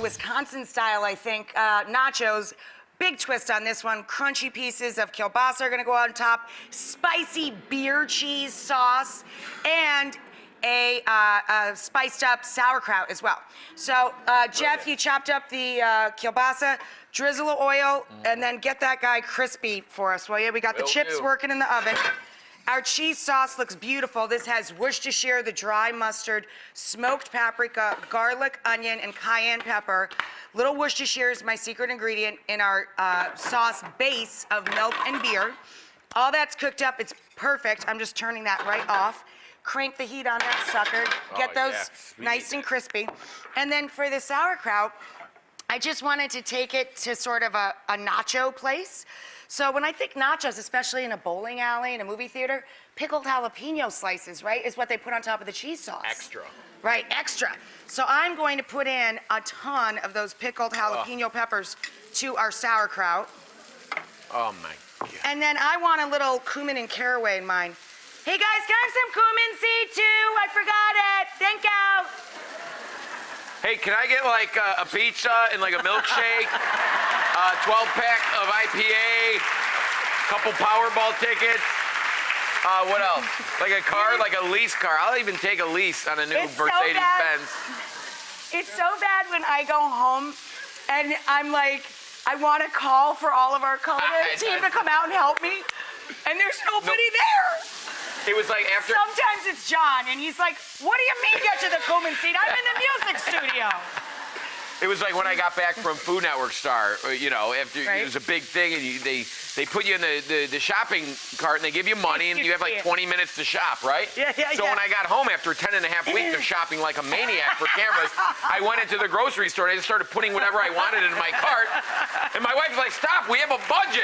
Wisconsin style, I think, nachos. Big twist on this one. Crunchy pieces of kielbasa are gonna go on top. Spicy beer cheese sauce and a spiced up sauerkraut as well. So, Jeff, you chopped up the kielbasa, drizzle of oil, and then get that guy crispy for us, will you? We got the chips working in the oven. Our cheese sauce looks beautiful. This has Worcestershire, the dry mustard, smoked paprika, garlic, onion, and cayenne pepper. Little Worcestershire is my secret ingredient in our sauce base of milk and beer. All that's cooked up, it's perfect. I'm just turning that right off. Crank the heat on that sucker, get those nice and crispy. And then for the sauerkraut, I just wanted to take it to sort of a nacho place. So when I think nachos, especially in a bowling alley, in a movie theater, pickled jalapeno slices, right, is what they put on top of the cheese sauce. Extra. Right, extra. So I'm going to put in a ton of those pickled jalapeno peppers to our sauerkraut. Oh my God. And then I want a little cumin and caraway in mine. Hey guys, can I have some cumin seed too? I forgot it. Thank you. Hey, can I get like a pizza and like a milkshake, 12-pack of IPA, couple Powerball tickets? What else? Like a car, like a lease car. I'll even take a lease on a new Mercedes-Benz. It's so bad when I go home and I'm like, I want to call for all of our culinary team to come out and help me, and there's nobody there. It was like after. Sometimes it's John, and he's like, what do you mean get to the cumin seed? I'm in the music studio. It was like when I got back from Food Network Star, you know, after it was a big thing, and they put you in the shopping cart, and they give you money, and you have like 20 minutes to shop, right? So when I got home after 10 and a half weeks of shopping like a maniac for cameras, I went into the grocery store, and I just started putting whatever I wanted in my cart, and my wife was like, stop, we have a budget.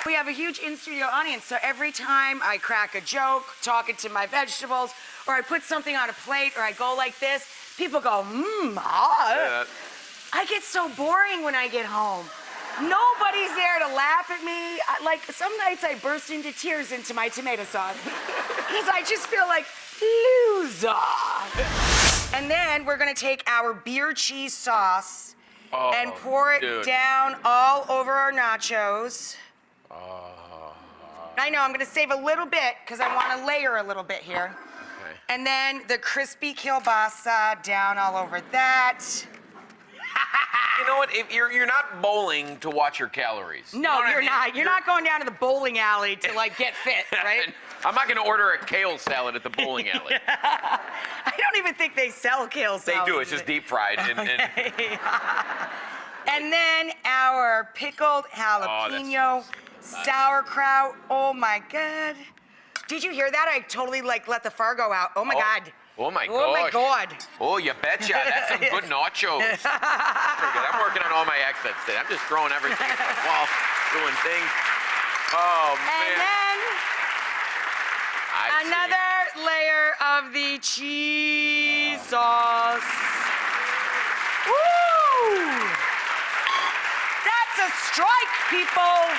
We have a huge in-studio audience, so every time I crack a joke, talking to my vegetables, or I put something on a plate, or I go like this, people go, I get so boring when I get home. Nobody's there to laugh at me. Like, some nights I burst into tears into my tomato sauce, because I just feel like, loser. And then we're gonna take our beer cheese sauce and pour it down all over our nachos. I know, I'm gonna save a little bit because I want to layer a little bit here. Okay. And then the crispy kielbasa down all over that. You know what? If you're not bowling to watch your calories. No, you're not. You're not going down to the bowling alley to like get fit, right? I'm not gonna order a kale salad at the bowling alley. I don't even think they sell kale salad. They do. It's just deep fried. And then our pickled jalapeno. Sauerkraut, oh my God. Did you hear that? I totally like let the Fargo out. Oh my God. Oh my gosh. Oh my God. Oh, you betcha. That's some good nachos. I'm working on all my accents today. I'm just throwing everything at the wall, doing things. Oh man. And then another layer of the cheese sauce. Woo! That's a strike, people.